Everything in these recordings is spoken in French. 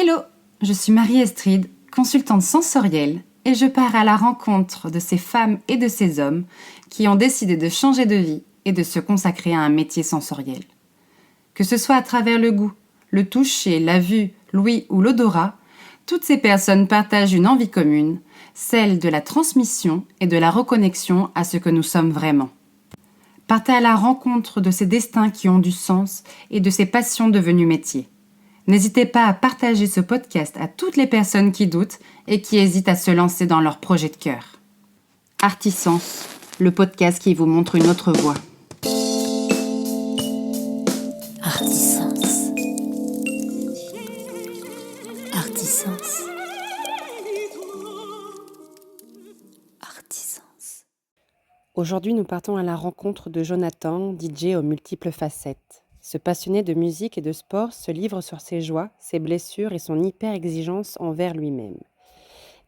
Hello, je suis Marie-Estride, consultante sensorielle, et je pars à la rencontre de ces femmes et de ces hommes qui ont décidé de changer de vie et de se consacrer à un métier sensoriel. Que ce soit à travers le goût, le toucher, la vue, l'ouïe ou l'odorat, toutes ces personnes partagent une envie commune, celle de la transmission et de la reconnexion à ce que nous sommes vraiment. Partez à la rencontre de ces destins qui ont du sens et de ces passions devenues métiers. N'hésitez pas à partager ce podcast à toutes les personnes qui doutent et qui hésitent à se lancer dans leur projet de cœur. Artisens, le podcast qui vous montre une autre voie. Artisens. Artisens. Artisens. Aujourd'hui, nous partons à la rencontre de Jonathan, DJ aux multiples facettes. Ce passionné de musique et de sport se livre sur ses joies, ses blessures et son hyper-exigence envers lui-même.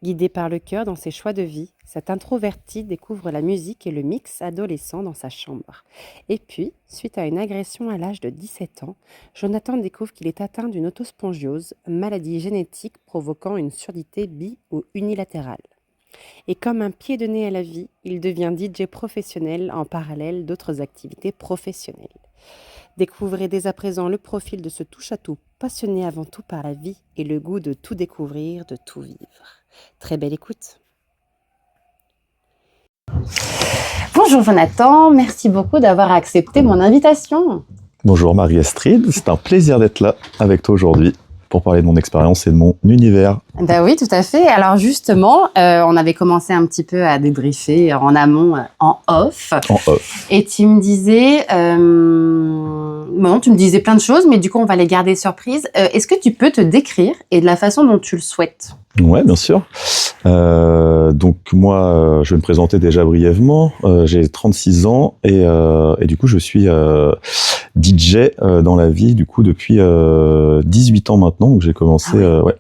Guidé par le cœur dans ses choix de vie, cet introverti découvre la musique et le mix adolescent dans sa chambre. Et puis, suite à une agression à l'âge de 17 ans, Jonathan découvre qu'il est atteint d'une autospongiose, maladie génétique provoquant une surdité bi- ou unilatérale. Et comme un pied de nez à la vie, il devient DJ professionnel en parallèle d'autres activités professionnelles. Découvrez dès à présent le profil de ce touche-à-tout passionné avant tout par la vie et le goût de tout découvrir, de tout vivre. Très belle écoute. Bonjour Jonathan, merci beaucoup d'avoir accepté mon invitation. Bonjour Marie-Estride, c'est un plaisir d'être là avec toi aujourd'hui pour parler de mon expérience et de mon univers. Ben oui, tout à fait. Alors justement, on avait commencé un petit peu à débriefer en amont, en off. En off. Et tu me disais, bon, tu me disais plein de choses, mais du coup, on va les garder surprises. Est-ce que tu peux te décrire et de la façon dont tu le souhaites ? Ouais, bien sûr. Donc moi, je vais me présenter déjà brièvement. J'ai 36 ans et du coup, je suis DJ dans la vie du coup depuis 18 ans maintenant. Donc j'ai commencé,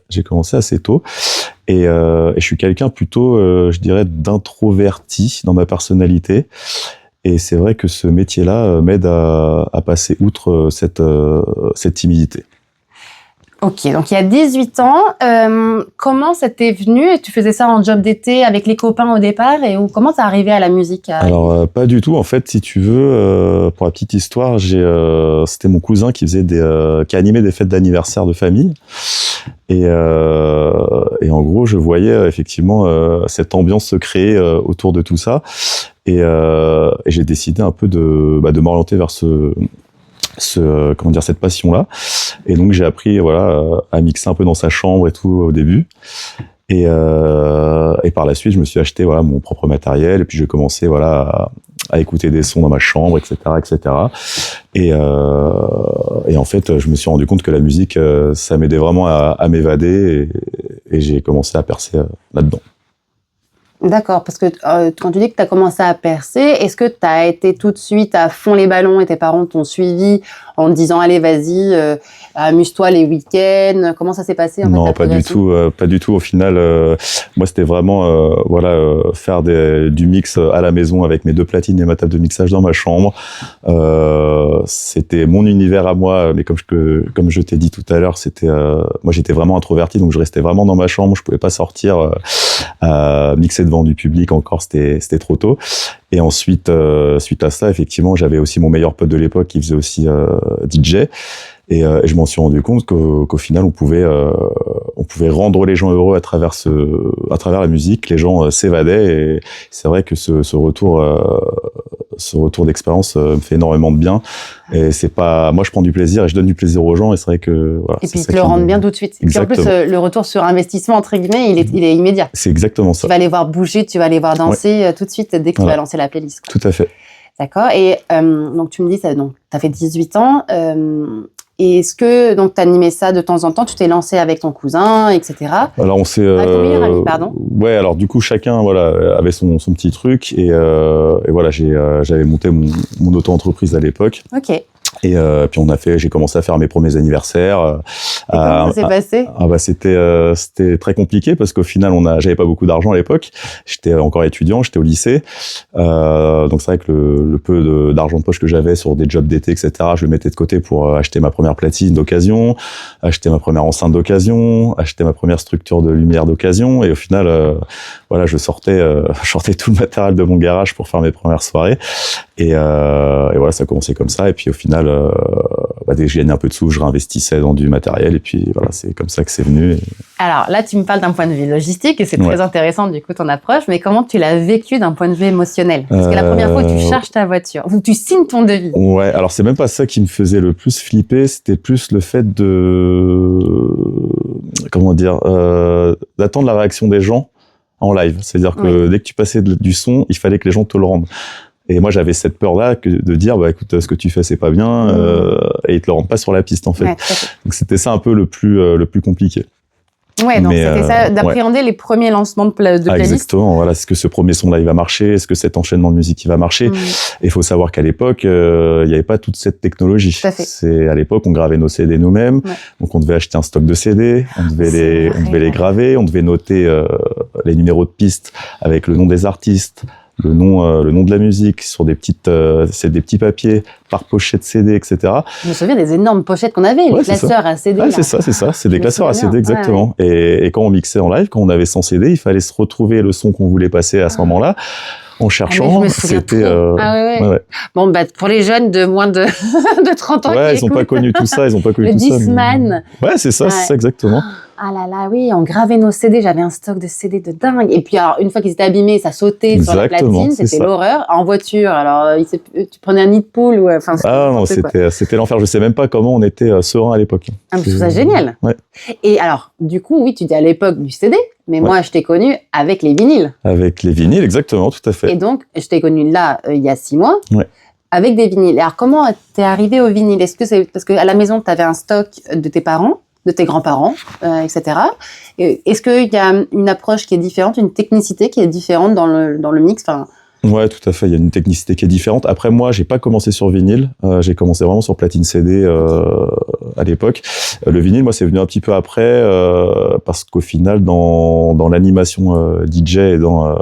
j'ai commencé assez tôt. Et je suis quelqu'un plutôt, je dirais, d'introverti dans ma personnalité. Et c'est vrai que ce métier-là m'aide à passer outre cette timidité. Ok, donc il y a 18 ans, comment ça t'est venu ? Tu faisais ça en job d'été avec les copains au départ comment t'es arrivé à la musique ? Alors pas du tout, en fait, si tu veux, pour la petite histoire, c'était mon cousin qui qui animait des fêtes d'anniversaire de famille. Et en gros, je voyais effectivement cette ambiance se créer autour de tout ça. Et j'ai décidé un peu de m'orienter vers cette passion-là. Et donc j'ai appris à mixer un peu dans sa chambre et tout au début. Et par la suite, je me suis acheté mon propre matériel et puis j'ai commencé à écouter des sons dans ma chambre, etc., etc. Et en fait, je me suis rendu compte que la musique, ça m'aidait vraiment à m'évader et j'ai commencé à percer là-dedans. D'accord, parce que quand tu dis que tu as commencé à percer, est-ce que tu as été tout de suite à fond les ballons et tes parents t'ont suivi en te disant « Allez, vas-y, amuse-toi les week-ends ». Comment ça s'est passé Non, pas du tout. Pas du tout. Au final, moi, c'était vraiment faire du mix à la maison avec mes 2 platines et ma table de mixage dans ma chambre. C'était mon univers à moi, mais comme je t'ai dit tout à l'heure, moi, j'étais vraiment introverti, donc je restais vraiment dans ma chambre. Je pouvais pas sortir mixer devant du public encore, c'était trop tôt. Et ensuite, suite à ça, effectivement, j'avais aussi mon meilleur pote de l'époque qui faisait aussi DJ. Et je m'en suis rendu compte qu'au final, on pouvait rendre les gens heureux à travers la musique. Les gens s'évadaient et c'est vrai que ce retour d'expérience me fait énormément de bien. Et moi, je prends du plaisir et je donne du plaisir aux gens et c'est vrai que et puis ils te le rendent bien tout de suite. Exactement. Et puis en plus, le retour sur investissement entre guillemets, il est immédiat. C'est exactement ça. Tu vas aller voir bouger, tu vas aller voir danser tout de suite dès que tu vas lancer la playlist. Tout à fait. D'accord. Et donc tu me dis ça, donc t'as fait 18 ans. Et est-ce que donc t'animais ça de temps en temps, tu t'es lancé avec ton cousin, etc. Alors on s'est avec ton meilleur ami, pardon. Ouais, alors du coup chacun avait son petit truc et voilà, j'avais monté mon auto-entreprise à l'époque. Ok. Et puis j'ai commencé à faire mes premiers anniversaires. Et comment ça s'est passé? C'était très compliqué parce qu'au final, j'avais pas beaucoup d'argent à l'époque. J'étais encore étudiant, j'étais au lycée. Donc c'est vrai que le peu d'argent de poche que j'avais sur des jobs d'été, etc., je le mettais de côté pour acheter ma première platine d'occasion, acheter ma première enceinte d'occasion, acheter ma première structure de lumière d'occasion. Et au final, voilà, je sortais tout le matériel de mon garage pour faire mes premières soirées. Et voilà, ça a commencé comme ça. Et puis au final, dès que je gagnais un peu de sous, je réinvestissais dans du matériel. Et puis voilà, c'est comme ça que c'est venu. Alors là, tu me parles d'un point de vue logistique et c'est très intéressant du coup ton approche. Mais comment tu l'as vécu d'un point de vue émotionnel? Parce que la première fois que tu charges ta voiture, ou tu signes ton devis. Ouais, alors c'est même pas ça qui me faisait le plus flipper. C'était plus le fait d'attendre la réaction des gens en live. C'est-à-dire que dès que tu passais du son, il fallait que les gens te le rendent. Et moi, j'avais cette peur-là de dire, écoute, ce que tu fais, c'est pas bien, et ils te le rendent pas sur la piste, en fait. Ouais, donc, c'était ça un peu le plus compliqué. Ouais, donc c'était ça, d'appréhender les premiers lancements de playlist. Exactement, voilà. Est-ce que ce premier son-là, il va marcher? Est-ce que cet enchaînement de musique, il va marcher? Et il faut savoir qu'à l'époque, il n'y avait pas toute cette technologie. À l'époque, on gravait nos CD nous-mêmes. Ouais. Donc, on devait acheter un stock de CD. On devait les graver. On devait noter les numéros de piste avec le nom des artistes, le nom de la musique sur des petits papiers par pochette CD, etc. Je me souviens des énormes pochettes qu'on avait, les classeurs à CD. Ouais, c'est ça. C'est des classeurs à CD, exactement. Ouais. Et quand on mixait en live, quand on avait 100 CD, il fallait se retrouver le son qu'on voulait passer à ce moment-là. En cherchant, c'était... Bon, pour les jeunes de moins de 30 ans ils n'ont pas connu tout ça, le Discman. Ouais, c'est ça, exactement. Ah là là, oui, on gravait nos CD, j'avais un stock de CD de dingue. Et puis, alors, une fois qu'ils étaient abîmés, ça sautait sur la platine, c'était l'horreur. En voiture, alors, tu prenais un nid de poule ou... c'était l'enfer. Je sais même pas comment on était serein à l'époque. Ah, je trouve ça génial. Ouais. Et alors, du coup, oui, tu dis à l'époque du CD, mais moi, je t'ai connu avec les vinyles. Avec les vinyles, exactement, tout à fait. Et donc, je t'ai connu là, il y a 6 mois. Ouais. Avec des vinyles. Alors, comment t'es arrivé au vinyle? Est-ce que c'est parce qu'à la maison, t'avais un stock de tes parents, de tes grands-parents, etc. Est-ce qu'il y a une approche qui est différente, une technicité qui est différente dans le mix? Ouais, tout à fait. Il y a une technicité qui est différente. Après, moi, j'ai pas commencé sur vinyle. J'ai commencé vraiment sur platine CD à l'époque. Le vinyle, moi, c'est venu un petit peu après parce qu'au final, dans l'animation DJ et dans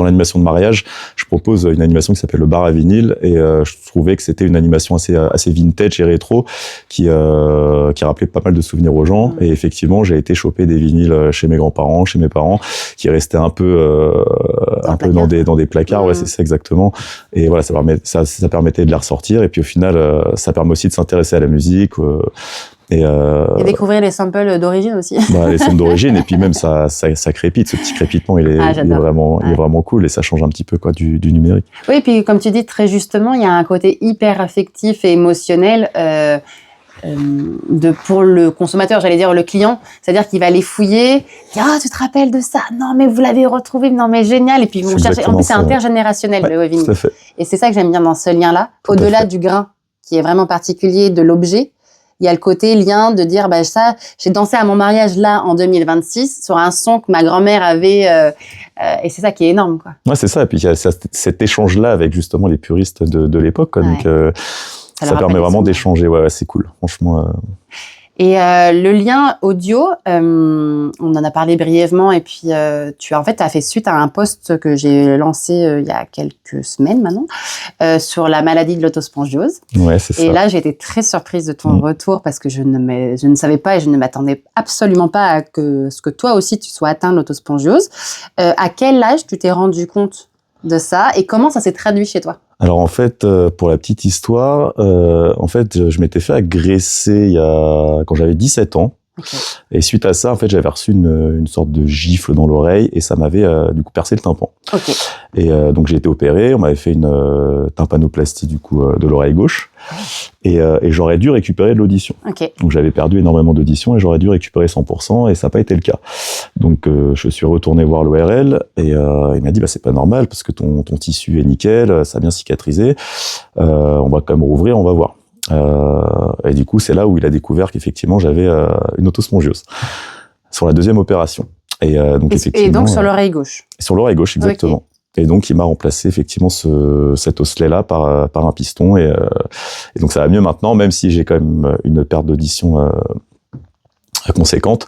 l'animation de mariage, je propose une animation qui s'appelle le bar à vinyle et je trouvais que c'était une animation assez vintage et rétro qui rappelait pas mal de souvenirs aux gens. Et effectivement, j'ai été choper des vinyles chez mes grands-parents, chez mes parents, qui restaient un peu dans des placards. Ouais, c'est ça exactement. Et voilà, ça permettait de les ressortir. Et puis au final, ça permet aussi de s'intéresser à la musique. Et découvrir les samples d'origine aussi. Les samples d'origine, et puis même ça crépite, ce petit crépitement, il est vraiment cool et ça change un petit peu du numérique. Oui, et puis comme tu dis très justement, il y a un côté hyper affectif et émotionnel pour le consommateur, j'allais dire le client, c'est-à-dire qu'il va les fouiller, dire tu te rappelles de ça? Non mais vous l'avez retrouvé, non mais génial, et puis ils vont chercher. En plus c'est intergénérationnel le vinyle. Et c'est ça que j'aime bien dans ce lien-là, au-delà du grain qui est vraiment particulier de l'objet. Il y a le côté lien de dire, ça, j'ai dansé à mon mariage là en 2026 sur un son que ma grand-mère avait, et c'est ça qui est énorme, quoi. Ouais, c'est ça. Et puis il y a cet échange-là avec justement les puristes de l'époque, quoi. Donc ça permet vraiment d'échanger. Ouais, c'est cool, franchement. Et le lien audio, on en a parlé brièvement, et puis tu as fait suite à un post que j'ai lancé il y a quelques semaines maintenant sur la maladie de l'autospongiose. Ouais, c'est ça. Et là, j'ai été très surprise de ton retour parce que je ne savais pas et je ne m'attendais absolument pas à ce que toi aussi tu sois atteint de l'autospongiose. À quel âge tu t'es rendu compte de ça et comment ça s'est traduit chez toi? Alors en fait, pour la petite histoire, je m'étais fait agresser quand j'avais 17 ans. Okay. Et suite à ça, en fait, j'avais reçu une sorte de gifle dans l'oreille et ça m'avait du coup percé le tympan. Okay. Et donc j'ai été opéré, on m'avait fait une tympanoplastie du coup de l'oreille gauche et j'aurais dû récupérer de l'audition. Okay. Donc j'avais perdu énormément d'audition et j'aurais dû récupérer 100% et ça n'a pas été le cas. Donc je suis retourné voir l'ORL et il m'a dit c'est pas normal parce que ton tissu est nickel, ça a bien cicatrisé, on va quand même rouvrir, on va voir. Et du coup, c'est là où il a découvert qu'effectivement, j'avais une autospongiose sur la deuxième opération. Et donc, effectivement. Et donc sur l'oreille gauche. Sur l'oreille gauche, exactement. Et donc, il m'a remplacé effectivement cet osselet-là par un piston. Et donc, ça va mieux maintenant, même si j'ai quand même une perte d'audition conséquente.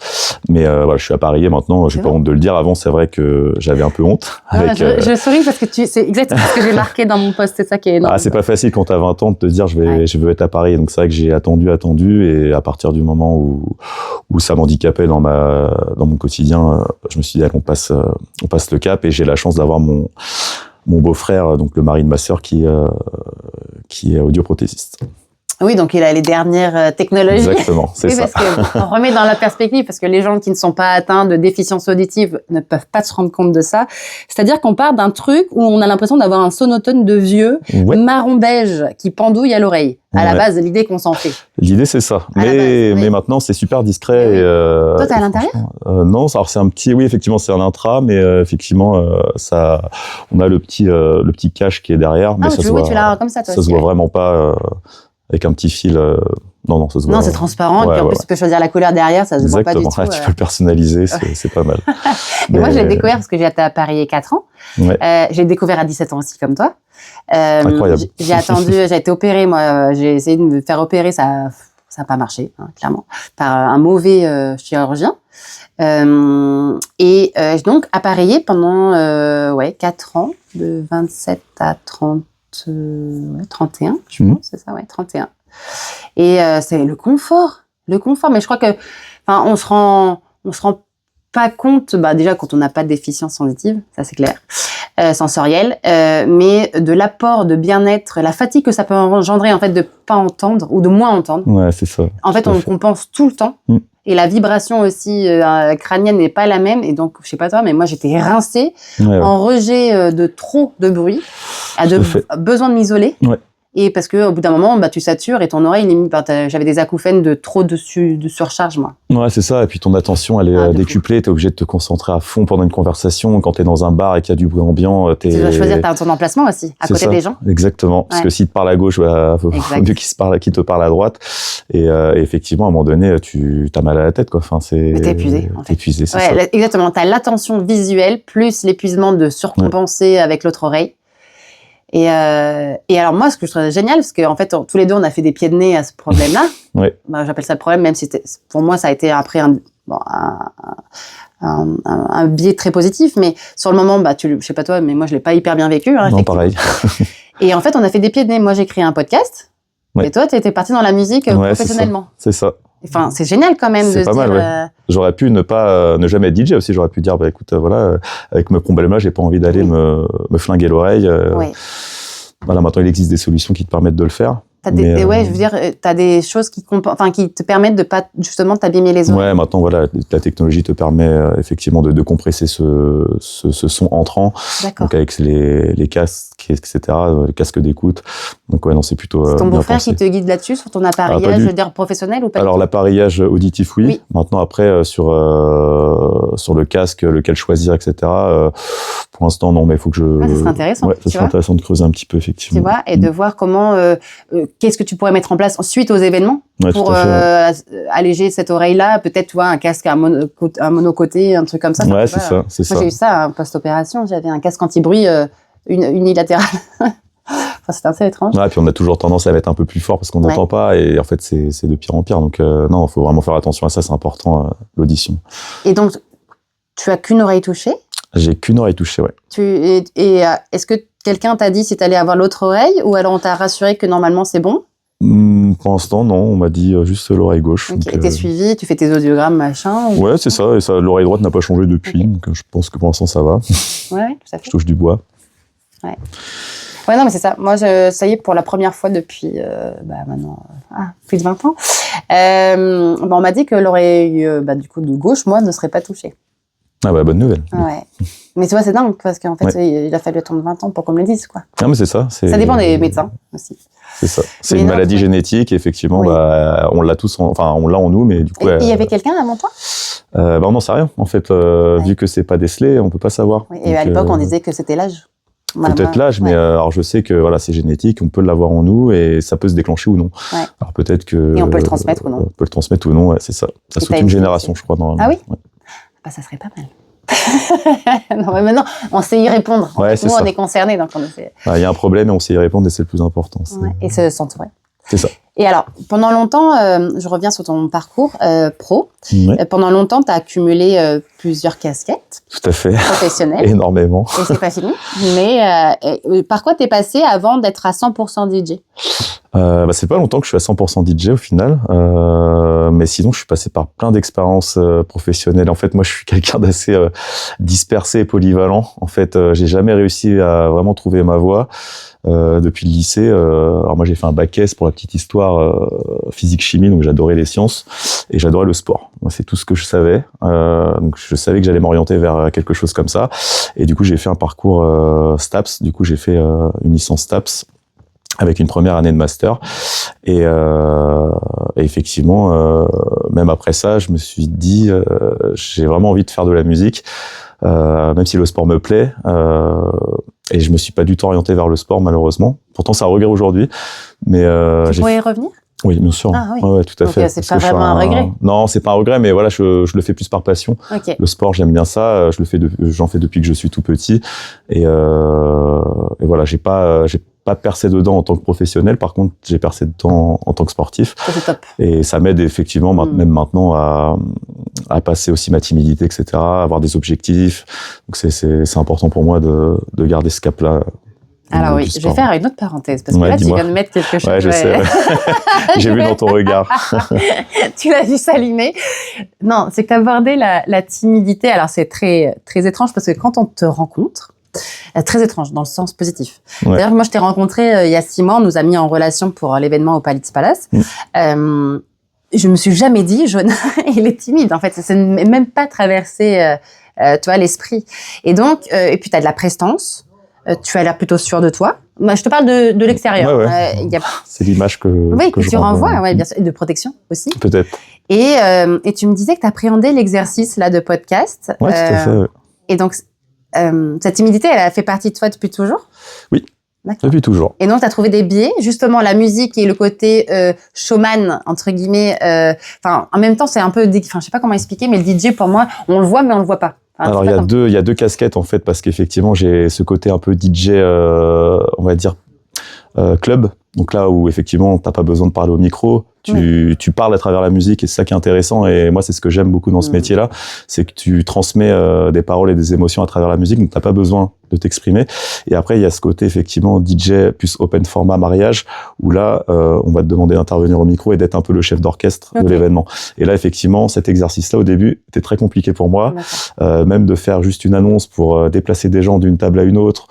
Mais voilà, je suis appareillé maintenant, j'ai pas honte de le dire. Avant, c'est vrai que j'avais un peu honte. Je souris parce que c'est exactement ce que j'ai marqué dans mon post, c'est ça qui est énorme. Ah, c'est pas facile quand t'as 20 ans de te dire je veux être appareillé. Donc c'est vrai que j'ai attendu et à partir du moment où ça m'handicapait dans mon quotidien, je me suis dit allez, on passe le cap. Et j'ai la chance d'avoir mon beau-frère, donc le mari de ma sœur, qui est audioprothésiste. Oui, donc il a les dernières technologies. Exactement, c'est ça. Parce qu'on remet dans la perspective, parce que les gens qui ne sont pas atteints de déficience auditive ne peuvent pas se rendre compte de ça. C'est-à-dire qu'on part d'un truc où on a l'impression d'avoir un sonotone de vieux, marron beige, qui pendouille à l'oreille. À la base, l'idée qu'on s'en fait. L'idée, c'est ça. Mais maintenant, c'est super discret. Oui. Toi, t'es à l'intérieur ? Non, alors c'est un petit... Oui, effectivement, c'est un intra, mais effectivement, on a le petit cache qui est derrière. Mais tu l'as comme ça, toi ça aussi. Se voit vraiment pas... avec un petit fil. Non, ça se voit. Non, c'est transparent. Et puis en plus, tu peux choisir la couleur derrière, ça se voit pas du tout. Exactement, tu peux le personnaliser, c'est pas mal. Mais moi, je l'ai découvert parce que j'ai été à Paris 4 ans. Ouais. J'ai découvert à 17 ans aussi, comme toi. Incroyable. J'ai été opérée, moi. J'ai essayé de me faire opérer, ça n'a pas marché, hein, clairement, par un mauvais chirurgien. Donc, appareillé pendant 4 ans, de 27 à 31, je pense, c'est ça, 31. Et c'est le confort. Mais je crois que, on se rend pas compte, déjà quand on n'a pas de déficience auditive, ça c'est clair, sensorielle, mais de l'apport de bien-être, la fatigue que ça peut engendrer en fait de pas entendre ou de moins entendre. Ouais, c'est ça. En fait, on compense tout le temps. Et la vibration aussi crânienne n'est pas la même. Et donc, je sais pas toi, mais moi, j'étais rincée en rejet de trop de bruit, besoin de m'isoler. Ouais. Et parce que au bout d'un moment, tu satures et ton oreille limite. J'avais des acouphènes de trop de surcharge, moi. Ouais, c'est ça. Et puis ton attention, elle est décuplée. T'es obligé de te concentrer à fond pendant une conversation. Quand t'es dans un bar et qu'il y a du bruit ambiant, tu dois choisir ton emplacement aussi, à côté des gens. Exactement. Parce que s'il te parle à gauche, faut mieux qu'il te parle à droite. Et effectivement, à un moment donné, t'as mal à la tête, quoi. Mais t'es épuisé. T'es épuisé, c'est ça. Exactement. T'as l'attention visuelle plus l'épuisement de surcompenser avec l'autre oreille. Et alors moi, ce que je trouve génial, parce qu'en fait, tous les deux, on a fait des pieds de nez à ce problème-là. J'appelle ça le problème, même si pour moi, ça a été après un biais très positif. Mais sur le moment, je sais pas toi, mais moi, je l'ai pas hyper bien vécu. Non, pareil. Et en fait, on a fait des pieds de nez. Moi, j'ai créé un podcast. Et toi, tu étais parti dans la musique professionnellement. C'est ça. Enfin, c'est génial quand même de se dire. J'aurais pu ne jamais être DJ aussi. J'aurais pu dire, écoute, avec mes problèmes-là, j'ai pas envie d'aller me flinguer l'oreille. Voilà, maintenant il existe des solutions qui te permettent de le faire. Je veux dire, t'as des choses qui te permettent de pas justement t'abîmer les oreilles. Ouais, maintenant voilà, la technologie te permet effectivement de compresser ce son entrant. Donc avec les casques, etc., les casques d'écoute. Donc non, c'est plutôt. C'est ton beau-frère qui te guide là-dessus sur ton appareillage, je veux dire professionnel ou pas? Alors l'appareillage auditif, oui. Maintenant après sur le casque, lequel choisir, etc. Pour l'instant non, mais il faut que je. Ça serait intéressant. Ça serait intéressant de creuser un petit peu effectivement. Tu vois, et de voir comment. Qu'est-ce que tu pourrais mettre en place suite aux événements pour alléger cette oreille-là? Peut-être, tu vois, un casque à monocoté, un truc comme ça. Ouais, c'est ça. Moi, j'ai eu ça post-opération. J'avais un casque anti-bruit unilatéral. Enfin, c'était assez étrange. Ouais, puis on a toujours tendance à mettre un peu plus fort parce qu'on n'entend pas. Et en fait, c'est de pire en pire. Donc, non, il faut vraiment faire attention à ça. C'est important, l'audition. Et donc, tu as qu'une oreille touchée? J'ai qu'une oreille touchée, ouais. Est-ce que quelqu'un t'a dit si t'allais avoir l'autre oreille ou alors on t'a rassuré que normalement c'est bon? Pour l'instant, non. On m'a dit juste l'oreille gauche. Okay. Et t'es suivi, tu fais tes audiogrammes, machin? Ouais, c'est ça. Et ça, l'oreille droite n'a pas changé depuis. Okay. Donc je pense que pour l'instant, ça va. Ouais, tout à fait. Je touche du bois. Ouais. Ouais, non, mais c'est ça. Moi, ça y est, pour la première fois depuis maintenant plus de 20 ans, on m'a dit que l'oreille du coup de gauche, moi, ne serait pas touchée. Ah bonne nouvelle. Ouais. Mais tu vois, c'est dingue parce qu'en fait, il a fallu attendre 20 ans pour qu'on me le dise, quoi. Ah mais c'est ça. Ça dépend des médecins aussi. C'est ça. C'est une maladie génétique, effectivement. Oui. On l'a tous, on l'a en nous, mais du coup. Et il y avait quelqu'un avant toi? On n'en sait rien. En fait, vu que c'est pas décelé, on peut pas savoir. Oui. Et donc, à l'époque, on disait que c'était l'âge. Peut-être l'âge, mais alors je sais que voilà, c'est génétique, on peut l'avoir en nous et ça peut se déclencher ou non. Ouais. Alors peut-être que. Et on peut le transmettre ou non. On peut le transmettre ou non, ouais, c'est ça. Ça saute une génération, je crois, normalement. Ah oui. Ouais. Ça serait pas mal. Non, mais maintenant, on sait y répondre. Ouais, c'est Nous, ça. on est concernés, donc on essaie. Il y a un problème et on sait y répondre et c'est le plus important. Ouais, et s'entourer. C'est ça. Et alors, pendant longtemps, je reviens sur ton parcours pro. Ouais, Pendant longtemps, tu as accumulé plusieurs casquettes tout à fait. professionnelles. Énormément. Et c'est pas fini. Mais par quoi t'es passé avant d'être à 100% DJ? C'est pas longtemps que je suis à 100% DJ au final, mais sinon je suis passé par plein d'expériences professionnelles. En fait, moi je suis quelqu'un d'assez dispersé et polyvalent. En fait, j'ai jamais réussi à vraiment trouver ma voie depuis le lycée. Alors moi j'ai fait un bac S pour la petite histoire, physique-chimie, donc j'adorais les sciences et j'adorais le sport. Moi c'est tout ce que je savais. Donc je savais que j'allais m'orienter vers quelque chose comme ça. Et du coup j'ai fait un parcours STAPS. Du coup j'ai fait une licence STAPS avec une première année de master et effectivement même après ça je me suis dit j'ai vraiment envie de faire de la musique même si le sport me plaît et je me suis pas du tout orienté vers le sport malheureusement, pourtant c'est un regret aujourd'hui, mais Tu pourrais y revenir? oui bien sûr. Ah oui. Ouais, tout à Donc, fait. c'est Parce pas que je suis vraiment un regret. Non, c'est pas un regret, mais voilà, je le fais plus par passion. Ok. Le sport, j'aime bien ça. J'en fais depuis que je suis tout petit. Et voilà, j'ai pas percé dedans en tant que professionnel. Par contre, j'ai percé dedans en tant que sportif. Ça, c'est top. Et ça m'aide effectivement, même maintenant, à passer aussi ma timidité, etc., à avoir des objectifs. Donc c'est important pour moi de garder ce cap-là. Alors oui, je vais faire une autre parenthèse, parce que Ouais, là, tu dis-moi. viens de mettre quelque chose. Ouais, je sais. Ouais. J'ai vu dans ton regard. Tu l'as vu s'allumer. Non, c'est que tu abordé la timidité. Alors, c'est très, très étrange, parce que quand on te rencontre, très étrange, dans le sens positif. Ouais. D'ailleurs, moi, je t'ai rencontré il y a 6 mois, on nous a mis en relation pour l'événement au Palitz Palace. Je me suis jamais dit, Jonah, il est timide. En fait, ça ne m'est même pas traversé, tu vois, l'esprit. Et donc, et puis, tu as de la prestance. Tu as l'air plutôt sûr de toi. Moi, je te parle de l'extérieur. Ouais. C'est l'image que je tu renvoie. renvoies, ouais, bien sûr, et de protection aussi. Peut-être. Et tu me disais que tu appréhendais l'exercice là de podcast. Ouais, tout à fait. Ouais. Et donc, cette timidité, elle a fait partie de toi depuis toujours? Oui. D'accord. Depuis toujours. Et donc, tu as trouvé des biais, justement, la musique et le côté showman, entre guillemets. Enfin, en même temps, c'est un peu... Enfin, je sais pas comment expliquer, mais le DJ, pour moi, on le voit, mais on le voit pas. Enfin, Alors, il y a deux casquettes, en fait, parce qu'effectivement, j'ai ce côté un peu DJ, on va dire, club. Donc là où, effectivement, t'as pas besoin de parler au micro, tu parles à travers la musique et c'est ça qui est intéressant. Et moi, c'est ce que j'aime beaucoup dans ce métier-là, c'est que tu transmets des paroles et des émotions à travers la musique, donc t'as pas besoin de t'exprimer. Et après, il y a ce côté, effectivement, DJ plus open format mariage, où là, on va te demander d'intervenir au micro et d'être un peu le chef d'orchestre de l'événement. Et là, effectivement, cet exercice-là, au début, était très compliqué pour moi. Même de faire juste une annonce pour déplacer des gens d'une table à une autre.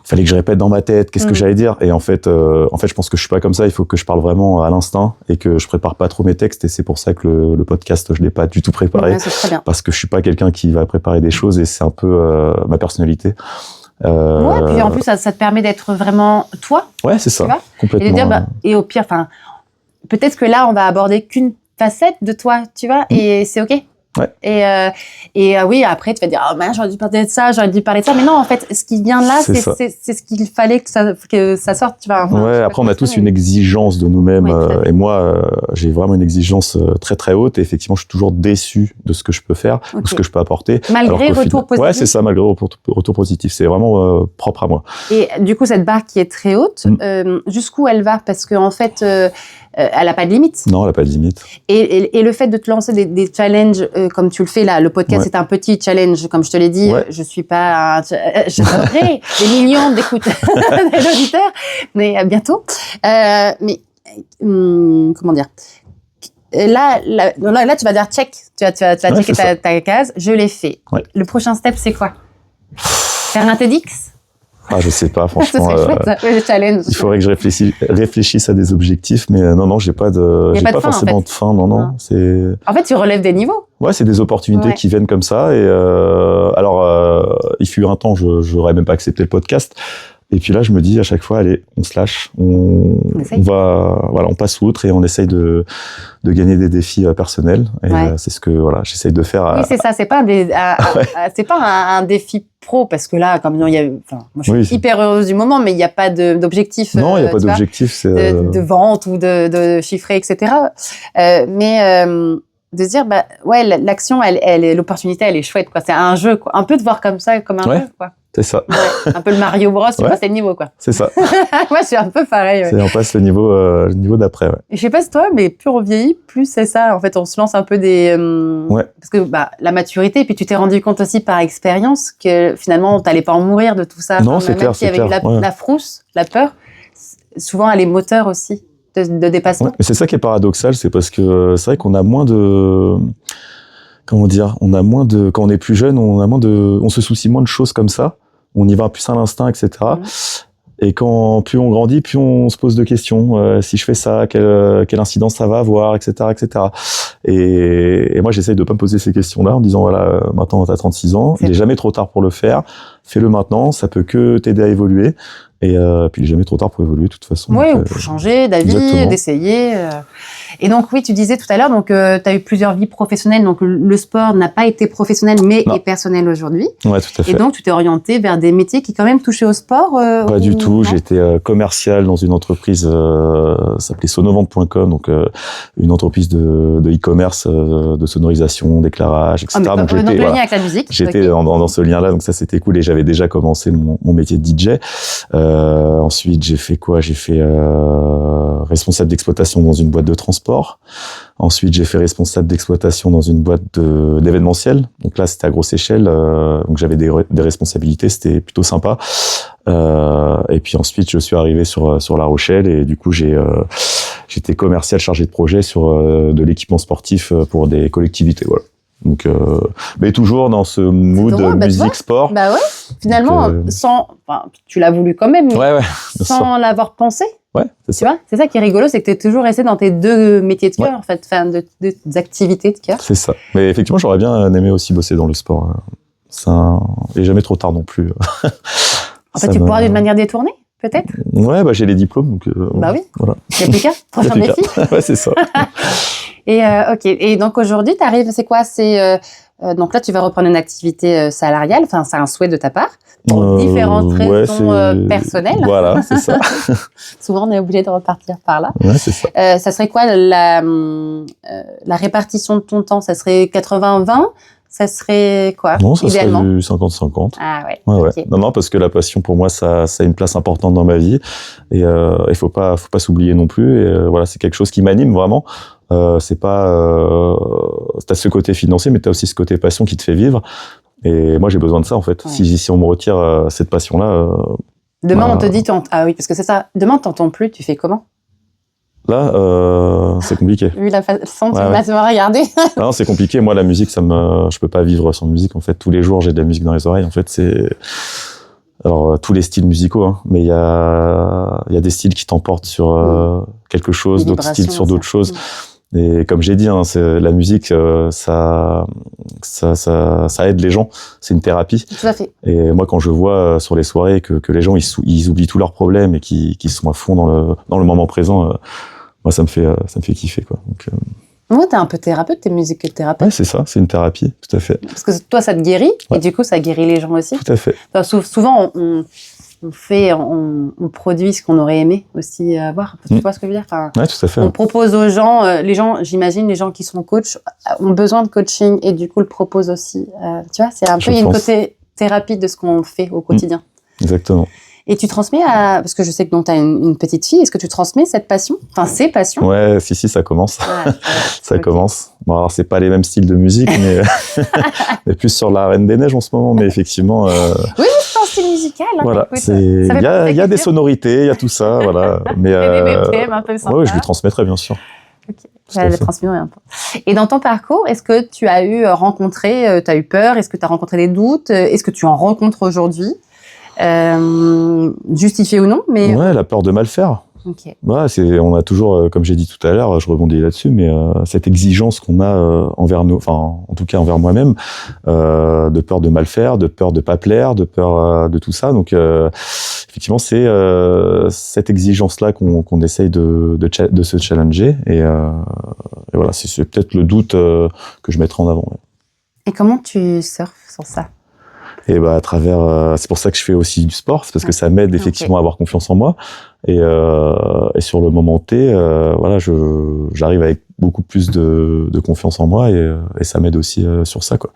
Fallait que je répète dans ma tête qu'est-ce que j'allais dire, et en fait je pense que je suis pas comme ça. Il faut que je parle vraiment à l'instinct et que je prépare pas trop mes textes, et c'est pour ça que le podcast je l'ai pas du tout préparé, c'est très bien. parce que je suis pas quelqu'un qui va préparer des choses, et c'est un peu ma personnalité. Ouais, puis en plus ça te permet d'être vraiment toi. Ouais, c'est ça, complètement. Et de dire et au pire, enfin peut-être que là on va aborder qu'une facette de toi, tu vois, et c'est ok. Ouais. Et oui, après tu vas dire j'aurais dû parler de ça, mais non, en fait ce qui vient là c'est ce qu'il fallait que ça sorte, tu vois. Ouais, après on a tous une exigence de nous-mêmes, et moi j'ai vraiment une exigence très très haute, et effectivement je suis toujours déçu de ce que je peux faire ou ce que je peux apporter, malgré retour positif. Ouais, c'est ça, malgré retour positif, c'est vraiment propre à moi. Et du coup cette barre qui est très haute, jusqu'où elle va, parce que en fait elle a pas de limite. Non, elle a pas de limite. Et le fait de te lancer des challenges comme tu le fais là, le podcast c'est un petit challenge, comme je te l'ai dit, je suis pas j'aurai des millions d'écoutes d'auditeurs, mais bientôt. Mais comment dire, là tu vas dire check, tu vas checker ta case, je l'ai fait. Le prochain step c'est quoi? Faire un TEDx? Je sais pas, franchement. Le challenge. Il faudrait que je réfléchisse à des objectifs, mais non, j'ai pas forcément de fin, non. C'est. En fait, tu relèves des niveaux. Ouais, c'est des opportunités qui viennent comme ça, et alors, il fut un temps, j'aurais même pas accepté le podcast. Et puis là, je me dis à chaque fois, allez, on se lâche, on passe outre, et on essaye de gagner des défis personnels. Et c'est ce que j'essaye de faire. Oui, c'est ça. C'est pas c'est pas un défi pro, parce que là, comme moi, je suis hyper heureuse du moment, mais il n'y a pas d'objectif. Non, il n'y a pas d'objectif. De vente ou de chiffrer, etc. Mais de se dire, bah, ouais, l'action, l'opportunité, elle est chouette, quoi. C'est un jeu, quoi. Un peu de voir comme ça, comme un jeu, quoi. C'est ça. Ouais, un peu le Mario Bros, tu passes le niveau, quoi. C'est ça. Moi, je suis un peu pareil. Ouais. On passe le niveau d'après, ouais. Je sais pas si toi, mais plus on vieillit, plus c'est ça. En fait, on se lance un peu des... Parce que la maturité, puis tu t'es rendu compte aussi par expérience que finalement, t'allais pas en mourir de tout ça. Non, c'est clair, c'est clair. Avec la frousse, la peur, souvent, elle est moteur aussi de dépassement. Ouais, mais c'est ça qui est paradoxal, c'est parce que c'est vrai qu'on a moins de... Comment dire, quand on est plus jeune, on se soucie moins de choses comme ça. On y va plus à l'instinct, etc. Et plus on grandit, plus on se pose de questions. Si je fais ça, quelle incidence ça va avoir, etc., etc. Et moi, j'essaye de pas me poser ces questions-là en disant, voilà, maintenant, t'as 36 ans, il est jamais trop tard pour le faire. Fais-le maintenant, ça peut que t'aider à évoluer. Et puis il est jamais trop tard pour évoluer de toute façon. Oui, ou pour changer d'avis, d'essayer. Et donc oui, tu disais tout à l'heure, donc tu as eu plusieurs vies professionnelles, donc le sport n'a pas été professionnel mais est personnel aujourd'hui. Ouais, tout à fait. Et donc tu t'es orienté vers des métiers qui quand même touchaient au sport. Pas du tout. J'étais commercial dans une entreprise s'appelait sonovente.com, donc une entreprise de e-commerce, de sonorisation, d'éclairage, etc. Donc j'étais le lien avec la musique. J'étais dans ce lien-là, donc ça c'était cool et j'avais déjà commencé mon métier de DJ. Ensuite, j'ai fait quoi? J'ai fait responsable d'exploitation dans une boîte de transport. Ensuite, j'ai fait responsable d'exploitation dans une boîte d'événementiel. Donc là, c'était à grosse échelle. Donc j'avais des responsabilités, c'était plutôt sympa. Et puis ensuite, je suis arrivé sur La Rochelle et du coup, j'étais commercial chargé de projet sur de l'équipement sportif pour des collectivités. Voilà. Donc, mais toujours dans ce mood musique sport. Bah ouais. Finalement, tu l'as voulu quand même, sans l'avoir pensé. Ouais, c'est ça. Tu vois, c'est ça qui est rigolo, c'est que tu es toujours resté dans tes deux métiers de cœur, en fait, deux activités de cœur. C'est ça. Mais effectivement, j'aurais bien aimé aussi bosser dans le sport. Ça, et jamais trop tard non plus. En fait, tu pourras d'une manière détournée, peut-être. Ouais, j'ai les diplômes, donc. Bah oui. Voilà. Il n'y a plus qu'à. Prochain défi. Ouais, c'est ça. Et ok. Et donc aujourd'hui, tu arrives. C'est quoi? Donc là, tu vas reprendre une activité salariale. Enfin, c'est un souhait de ta part pour différentes raisons personnelles. Voilà, c'est ça. Souvent, on est obligé de repartir par là. Ouais, c'est ça. Ça serait quoi la répartition de ton temps? Ça serait 80-20? Ça serait quoi, non, ça idéalement? serait du 50-50. Ah ouais. Ouais. Okay. Non, parce que la passion pour moi, ça a une place importante dans ma vie et il faut pas s'oublier non plus. Et voilà, c'est quelque chose qui m'anime vraiment. C'est pas, t'as ce côté financier, mais t'as aussi ce côté passion qui te fait vivre. Et moi, j'ai besoin de ça en fait. Ouais. Si on me retire cette passion-là. Demain, on te dit, ah oui, parce que c'est ça. Demain, t'entends plus. Tu fais comment? Là, c'est compliqué. Vu la façon dont tu m'as regardé. Non, c'est compliqué. Moi, la musique, je peux pas vivre sans musique. En fait, tous les jours, j'ai de la musique dans les oreilles. En fait, alors tous les styles musicaux, hein, mais il y a des styles qui t'emportent sur quelque chose, d'autres styles sur d'autres choses. Et comme j'ai dit, hein, la musique, ça aide les gens. C'est une thérapie. Tout à fait. Et moi, quand je vois sur les soirées que les gens ils oublient tous leurs problèmes et qu'ils sont à fond dans le moment présent, moi ça me fait kiffer quoi. Donc, ouais, t'es un peu thérapeute, t'es musique-thérapeute. Ouais, c'est ça, c'est une thérapie, tout à fait. Parce que toi, ça te guérit, et du coup, ça guérit les gens aussi. Tout à fait. Enfin, souvent, on produit ce qu'on aurait aimé aussi avoir. Tu vois ce que je veux dire? Enfin, ouais, tout à fait. On propose aux gens, j'imagine, les gens qui sont coachs ont besoin de coaching et du coup le proposent aussi. Tu vois, c'est un peu, il y a une côté thérapie de ce qu'on fait au quotidien. Exactement. Et tu transmets parce que je sais que tu as une petite fille, est-ce que tu transmets cette passion? Enfin, ces passions? Ouais, si, ça commence. Ça commence. Bon, alors, c'est pas les mêmes styles de musique, mais plus sur la Reine des Neiges en ce moment, mais effectivement. Oui, c'est un style musical. Hein, voilà, il y a des sonorités, il y a tout ça, voilà. Mais des BPM un peu sympa. Ouais, je lui transmettrai, bien sûr. Okay. J'allais transmettre un peu. Et dans ton parcours, est-ce que tu as tu as eu peur? Est-ce que tu as rencontré des doutes? Est-ce que tu en rencontres aujourd'hui? Justifié ou non, mais ouais, la peur de mal faire. Okay. Ouais, on a toujours, comme j'ai dit tout à l'heure, je rebondis là-dessus, mais cette exigence qu'on a envers nous, enfin en tout cas envers moi-même, de peur de mal faire, de peur de pas plaire, de peur de tout ça. Donc effectivement, c'est cette exigence-là qu'on essaye de se challenger, et voilà, c'est peut-être le doute que je mettrai en avant. Ouais. Et comment tu surfes sur ça? Et bah à travers, c'est pour ça que je fais aussi du sport, c'est parce que ça m'aide effectivement à avoir confiance en moi. Et sur le moment T, voilà, j'arrive avec beaucoup plus de confiance en moi et ça m'aide aussi sur ça, quoi.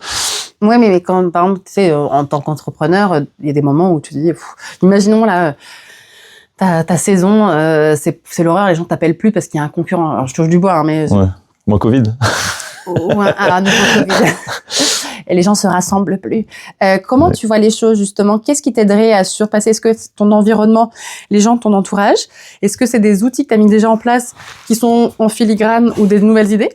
Ouais, mais quand, par exemple, tu sais, en tant qu'entrepreneur, il y a des moments où tu dis, imaginons là, ta saison, c'est l'horreur, les gens t'appellent plus parce qu'il y a un concurrent. Alors, je touche du bois, hein, mais... Ouais. Moins Covid. Alors, du coup, Covid. Et les gens se rassemblent plus. Comment tu vois les choses, justement? Qu'est-ce qui t'aiderait à surpasser? Est-ce que ton environnement, les gens de ton entourage, est-ce que c'est des outils que tu as mis déjà en place qui sont en filigrane ou des nouvelles idées?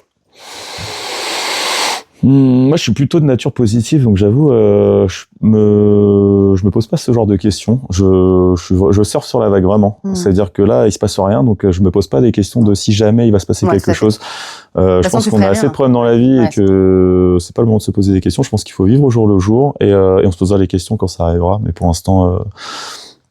Moi, je suis plutôt de nature positive, donc j'avoue, je me pose pas ce genre de questions. Je surfe sur la vague vraiment. C'est-à-dire que là, il se passe rien, donc je me pose pas des questions de si jamais il va se passer quelque chose. Je pense qu'on a assez de problèmes dans la vie et que c'est pas le moment de se poser des questions. Je pense qu'il faut vivre au jour le jour et on se posera les questions quand ça arrivera. Mais pour l'instant,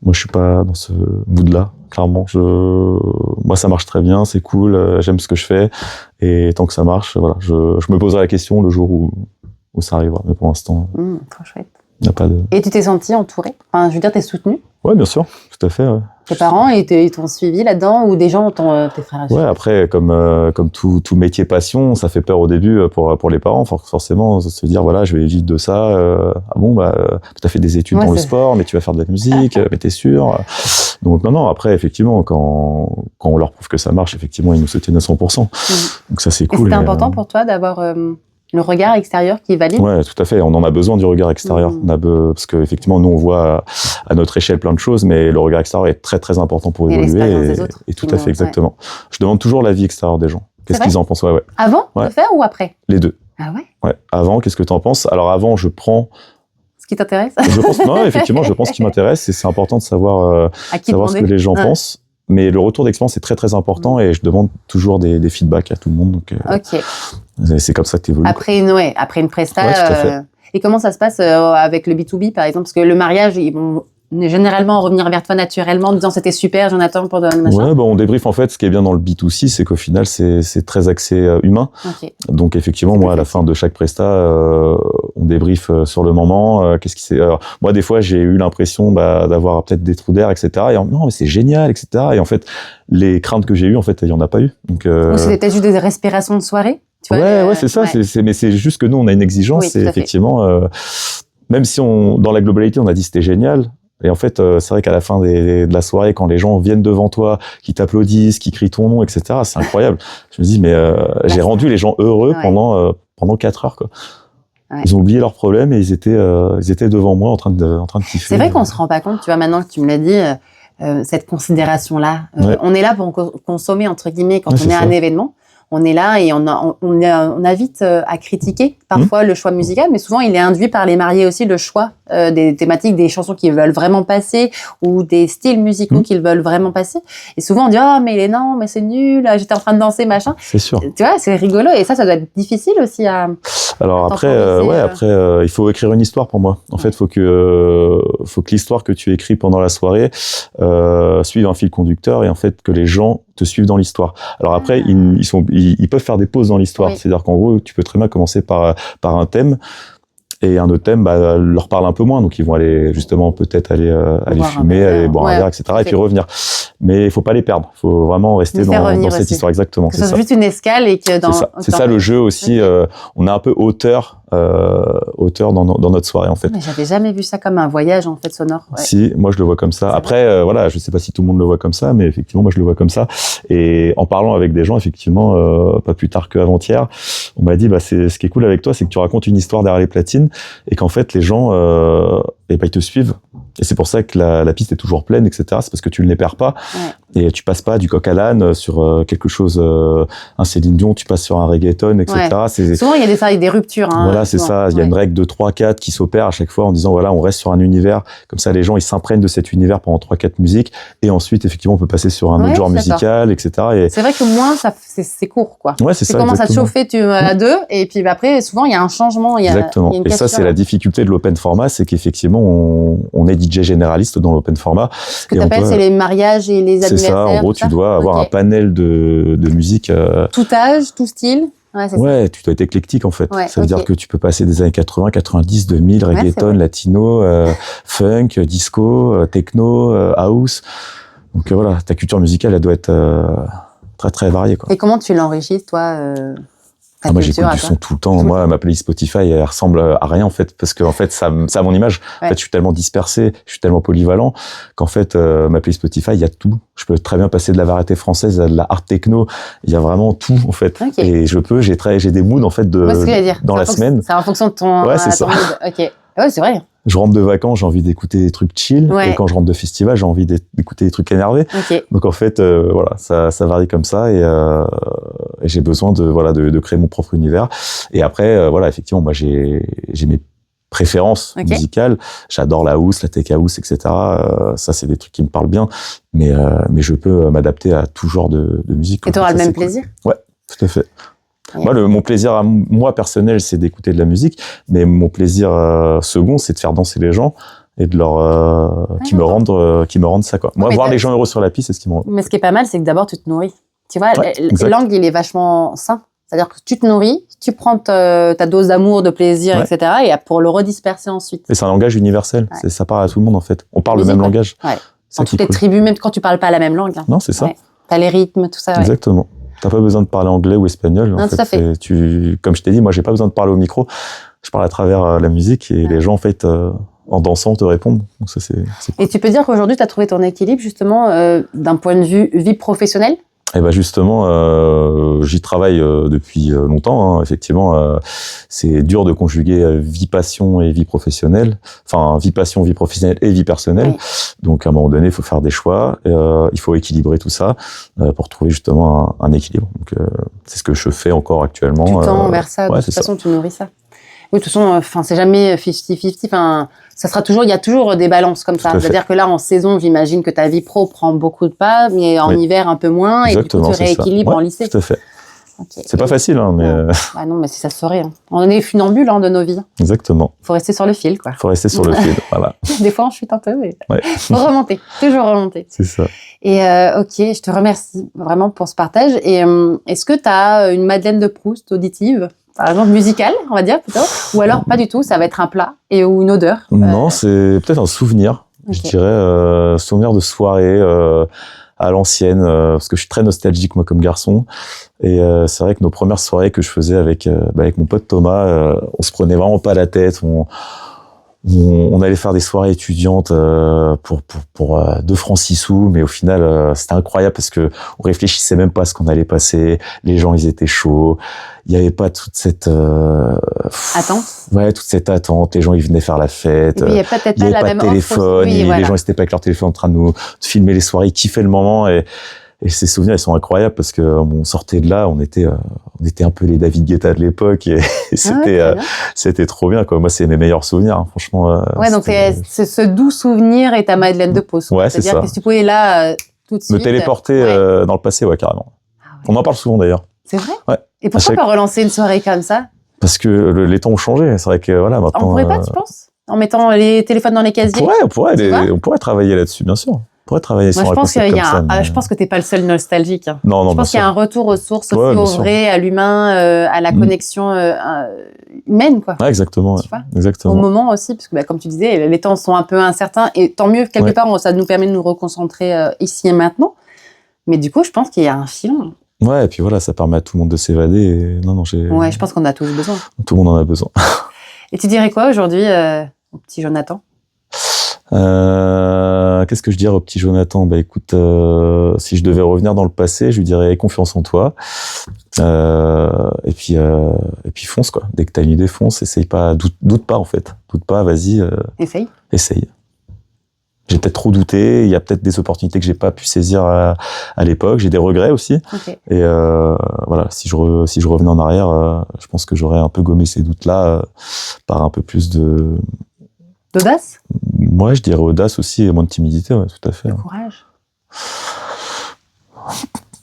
moi, je suis pas dans ce mood-là. Clairement, moi, ça marche très bien, c'est cool, j'aime ce que je fais, et tant que ça marche, voilà, je me poserai la question le jour où ça arrivera. Mais pour l'instant, trop chouette. Il n'y a pas de... Et tu t'es senti entouré? Enfin, je veux dire, t'es soutenu? Ouais, bien sûr, tout à fait. Ouais. Tes parents, ils t'ont suivi là-dedans, ou des gens, tes frères et sœurs? Ouais, après, comme tout métier passion, ça fait peur au début pour les parents, forcément, se dire, voilà, je vais vivre de ça. Ah bon, tu as fait des études dans le sport, mais tu vas faire de la musique, mais t'es sûr? Donc non, après, effectivement, quand on leur prouve que ça marche, effectivement, ils nous soutiennent à 100%. Donc ça, c'est cool. C'était important pour toi d'avoir le regard extérieur qui valide? Ouais, tout à fait. On en a besoin du regard extérieur. Parce qu'effectivement, nous, on voit à notre échelle plein de choses, mais le regard extérieur est très, très important pour évoluer. Et tout à fait, exactement. Je demande toujours l'avis extérieur des gens. Qu'est-ce qu'ils en pensent? Ouais. Avant de faire ou après? Les deux. Ah ouais? Ouais. Avant, qu'est-ce que tu en penses? Alors avant, je prends... Ce qui t'intéresse? Effectivement, je pense ce qui m'intéresse et c'est important de savoir ce que les gens pensent. Mais le retour d'expérience est très très important et je demande toujours des feedbacks à tout le monde. Donc, c'est comme ça que tu évolues. Après une presta. Et comment ça se passe avec le B2B par exemple? Parce que le mariage, ils vont généralement revenir vers toi naturellement en disant c'était super Jonathan pour de machin. Ouais, on débriefe en fait. Ce qui est bien dans le B2C, c'est qu'au final c'est très axé humain. Donc effectivement, moi à la fin de chaque presta, on débriefe sur le moment. Qu'est-ce qui s'est... moi des fois j'ai eu l'impression d'avoir peut-être des trous d'air, etc. Et non mais c'est génial, etc. Et en fait les craintes que j'ai eues, en fait il y en a pas eu. Donc c'était peut-être juste des respirations de soirée. Tu vois, c'est ça. Mais c'est juste que nous on a une exigence. C'est effectivement même si dans la globalité on a dit c'était génial. Et en fait, c'est vrai qu'à la fin de la soirée, quand les gens viennent devant toi, qui t'applaudissent, qui crient ton nom, etc., c'est incroyable. Je me dis, mais j'ai rendu les gens heureux pendant 4 heures, quoi. Ils ont oublié leurs problèmes et ils étaient devant moi en train de kiffer. C'est vrai qu'on se rend pas compte, tu vois, maintenant que tu me l'as dit, cette considération-là. On est là pour consommer, entre guillemets, quand on est à un événement. On est là et on a vite à critiquer parfois le choix musical, mais souvent il est induit par les mariés aussi, le choix des thématiques, des chansons qu'ils veulent vraiment passer ou des styles musicaux qu'ils veulent vraiment passer. Et souvent on dit oh mais non mais c'est nul, j'étais en train de danser machin. C'est sûr. Tu vois, c'est rigolo et ça doit être difficile aussi à. Alors après il faut écrire une histoire pour moi. En fait, faut que l'histoire que tu écris pendant la soirée suive un fil conducteur et en fait que les gens te suivent dans l'histoire. Alors après ils peuvent faire des pauses dans l'histoire. C'est-à-dire qu'en gros, tu peux très bien commencer par un thème et un autre thème leur parle un peu moins. Donc, ils vont aller justement peut-être aller fumer, aller boire un verre, etc. Et puis revenir. Mais il faut pas les perdre. Il faut vraiment rester dans cette histoire. Exactement. C'est ça. Juste une escale et que dans... C'est ça le jeu aussi. On a un peu auteur dans notre soirée en fait. Mais j'avais jamais vu ça comme un voyage en fait sonore. Si, moi je le vois comme ça. Après voilà, je sais pas si tout le monde le voit comme ça, mais effectivement moi je le vois comme ça. Et en parlant avec des gens, effectivement, pas plus tard qu'avant-hier, on m'a dit ce qui est cool avec toi, c'est que tu racontes une histoire derrière les platines et qu'en fait les gens ils te suivent. Et c'est pour ça que la piste est toujours pleine, etc. C'est parce que tu ne les perds pas. Et tu passes pas du coq à l'âne sur quelque chose, un Céline Dion, tu passes sur un reggaeton, etc. Souvent, il y a des ruptures. Voilà, c'est ça. Il y a une règle de 3-4 qui s'opère à chaque fois en disant, voilà, on reste sur un univers. Comme ça, les gens, ils s'imprègnent de cet univers pendant 3-4 musiques. Et ensuite, effectivement, on peut passer sur un autre genre musical, etc. Et... C'est vrai que moins, c'est court, quoi. Ouais, c'est ça. Tu commences à te chauffer à deux. Et puis après, souvent, il y a un changement. Exactement. Et ça, c'est la difficulté de l'open format, c'est qu'effectivement, on est DJ généraliste dans l'open format. Ce que tu appelles, c'est les mariages et les anniversaires. C'est ça. En gros, tu dois avoir un panel de musique. Tout âge, tout style. Ouais, c'est Ouais, tu dois être éclectique en fait. Ouais, Ça veut ok. dire que tu peux passer des années 80, 90, 2000, Ouais, c'est reggaeton, vrai. latino, funk, disco, techno, house. Donc voilà, ta culture musicale, elle doit être très très variée, quoi. Et comment tu l'enrichis, toi, ta Moi, culture j'écoute à du toi? son tout le temps. Tout le Moi, ma playlist Spotify, elle ressemble à rien en fait, parce que en fait, ça a mon image. Ouais. En fait, je suis tellement dispersé, je suis tellement polyvalent qu'en fait, ma playlist Spotify, il y a tout. Je peux très bien passer de la variété française à de la hard techno. Il y a vraiment tout en fait. Ok. Et j'ai des moods en fait Moi, ce que j'allais dire. dans la semaine. C'est en fonction de ton, Ouais, c'est ton ça. mood. Ok. Ouais, c'est vrai. Je rentre de vacances, j'ai envie d'écouter des trucs chill. Ouais. Et quand je rentre de festival, j'ai envie d'écouter des trucs énervés. Ok. Donc en fait, voilà, ça varie comme ça et j'ai besoin de créer mon propre univers. Et après, voilà, effectivement, moi j'ai mes préférences Ok. musicales. J'adore la house, la tech house, etc. Ça, c'est des trucs qui me parlent bien. Mais je peux m'adapter à tout genre de musique. Et tu auras Ça, le même c'est cool. plaisir? Ouais, tout à fait. Ouais. Moi, mon plaisir à moi personnel, c'est d'écouter de la musique, mais mon plaisir second, c'est de faire danser les gens et de leur qui me rendent ça, quoi. Moi, mais voir les gens heureux sur la piste, c'est ce qui me rend. Mais ce qui est pas mal, c'est que d'abord, tu te nourris. Tu vois, Ouais, exact. l'angle, il est vachement sain. C'est-à-dire que tu te nourris, tu prends ta dose d'amour, de plaisir, Ouais. etc. et pour le redisperser ensuite. Et c'est un langage universel. Ouais. Ça parle à tout le monde, en fait. On parle le Musique, même ouais. langage. Ouais. C'est ça Dans qui toutes est les cool. tribus, même quand tu parles pas la même langue. Hein. Non, c'est ça. Ouais. T'as les rythmes, tout ça. Ouais. Exactement. T'as pas besoin de parler anglais ou espagnol. Non, En tout fait, à fait. comme je t'ai dit, moi, j'ai pas besoin de parler au micro. Je parle à travers la musique et les gens, en fait, en dansant, te répondent. Donc ça, c'est cool. Et tu peux dire qu'aujourd'hui, tu as trouvé ton équilibre, justement, d'un point de vue vie professionnelle? Et ben justement, j'y travaille depuis longtemps. Hein. Effectivement, c'est dur de conjuguer vie passion et vie professionnelle. Enfin, vie passion, vie professionnelle et vie personnelle. Oui. Donc, à un moment donné, il faut faire des choix. Il faut équilibrer tout ça pour trouver justement un équilibre. Donc, c'est ce que je fais encore actuellement. Tu tends vers ça, de ouais, toute c'est façon, tu nourris ça. Oui, de toute façon, enfin, c'est jamais 50-50. Enfin, ça sera toujours, il y a toujours des balances comme ça. Tout à fait. C'est-à-dire que là, en saison, j'imagine que ta vie pro prend beaucoup de pas, mais en Oui. hiver, un peu moins, Exactement, et du coup, tu c'est ça. rééquilibres Ouais, en lycée. Tout à fait. Okay. C'est pas facile, hein, mais Non. Ah non, mais si ça se ferait. Hein. On est funambule de nos vies. exactement. Faut rester sur le fil, quoi. Faut rester sur le fil. Voilà, Des fois, on chute un peu, mais ouais. faut remonter. Toujours remonter. C'est ça. Et ok, je te remercie vraiment pour ce partage. Et est-ce que tu as une Madeleine de Proust auditive, par exemple musicale, on va dire plutôt, ou alors pas du tout, ça va être un plat ou une odeur? Non, c'est peut-être un souvenir. Ok. Je dirais souvenir de soirée à l'ancienne, parce que je suis très nostalgique moi comme garçon. Et c'est vrai que nos premières soirées que je faisais avec mon pote Thomas, on se prenait vraiment pas la tête. On allait faire des soirées étudiantes pour 2 francs 6 sous, mais au final c'était incroyable parce que on réfléchissait même pas à ce qu'on allait passer. Les gens ils étaient chauds, il y avait pas toute cette Attends. ouais, toute cette attente. Les gens ils venaient faire la fête. Et puis il y a peut-être Il n'y pas avait la pas de même téléphone, Oui, et voilà. les gens n'étaient pas avec leur téléphone en train de filmer les soirées, ils kiffaient le moment et ces souvenirs ils sont incroyables parce que on sortait de là, on était un peu les David Guetta de l'époque et c'était trop bien quoi. Moi c'est mes meilleurs souvenirs hein, franchement. Ouais, donc c'est ce doux souvenir et ta Madeleine de Proust. Ouais, c'est C'est-à-dire ça. que si tu pouvais là tout de suite Me téléporter ouais. dans le passé, ouais carrément. Ah ouais. On en parle souvent d'ailleurs. C'est vrai. Ouais. Et pourquoi À chaque- pas relancer une soirée comme ça? Parce que les temps ont changé. C'est vrai que voilà maintenant. On pourrait pas, tu penses? En mettant les téléphones dans les casiers? on pourrait Tu vois on pourrait travailler là-dessus bien sûr. On pourrait travailler Moi, sur je un pense concept qu'il y a comme ça, mais- je pense que t'es pas le seul nostalgique. Hein. Non Je bien pense qu'il y a sûr. un retour aux sources Ouais, aussi, bien au sûr. vrai, à l'humain, à la connexion humaine, quoi. Ouais, exactement. Tu vois, Exactement. Au moment aussi, parce que comme tu disais, les temps sont un peu incertains, et tant mieux, quelque Ouais. part, ça nous permet de nous reconcentrer ici et maintenant. Mais du coup, je pense qu'il y a un filon. Ouais, et puis voilà, ça permet à tout le monde de s'évader. Et... Non, Ouais, je pense qu'on a tous besoin. tout le monde en a besoin. Et tu dirais quoi aujourd'hui au petit Jonathan? Qu'est-ce que je dirais au petit Jonathan? Bah écoute, si je devais revenir dans le passé, je lui dirais confiance en toi. Et puis fonce quoi. Dès que t'as une idée, fonce. Essaye pas, doute pas en fait. Doute pas, vas-y. Essaye. Essaye. J'ai peut-être trop douté. Il y a peut-être des opportunités que j'ai pas pu saisir à l'époque. J'ai des regrets aussi. Ok. Et voilà, si je revenais en arrière, je pense que j'aurais un peu gommé ces doutes-là par un peu plus de. D'audace? Moi, je dirais audace aussi et moins de timidité, ouais, tout à fait. De Ouais. courage.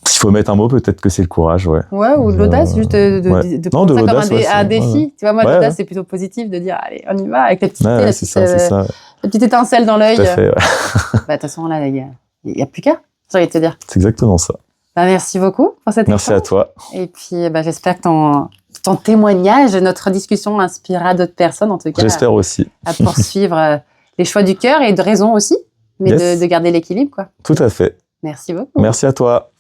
S'il faut mettre un mot, peut-être que c'est le courage, ouais. Ouais, ou de l'audace, juste de ouais. prendre Non, de ça comme l'audace, ouais, un c'est- défi. ouais. Tu vois, moi, Ouais, l'audace, ouais. c'est plutôt positif de dire, allez, on y va, avec la petite, Ouais, la c'est petite, ça. la petite étincelle dans l'œil. Tout à fait, ouais. Bah, de toute façon, là, il y a plus qu'à, j'ai envie de te dire. C'est exactement ça. Merci beaucoup pour cette Merci à échange. toi. Et puis, j'espère que ton témoignage, notre discussion inspirera d'autres personnes, en tout cas, J'espère aussi. à poursuivre les choix du cœur et de raison aussi, mais Yes. de garder l'équilibre, quoi. Tout à fait. Merci beaucoup. Merci à toi.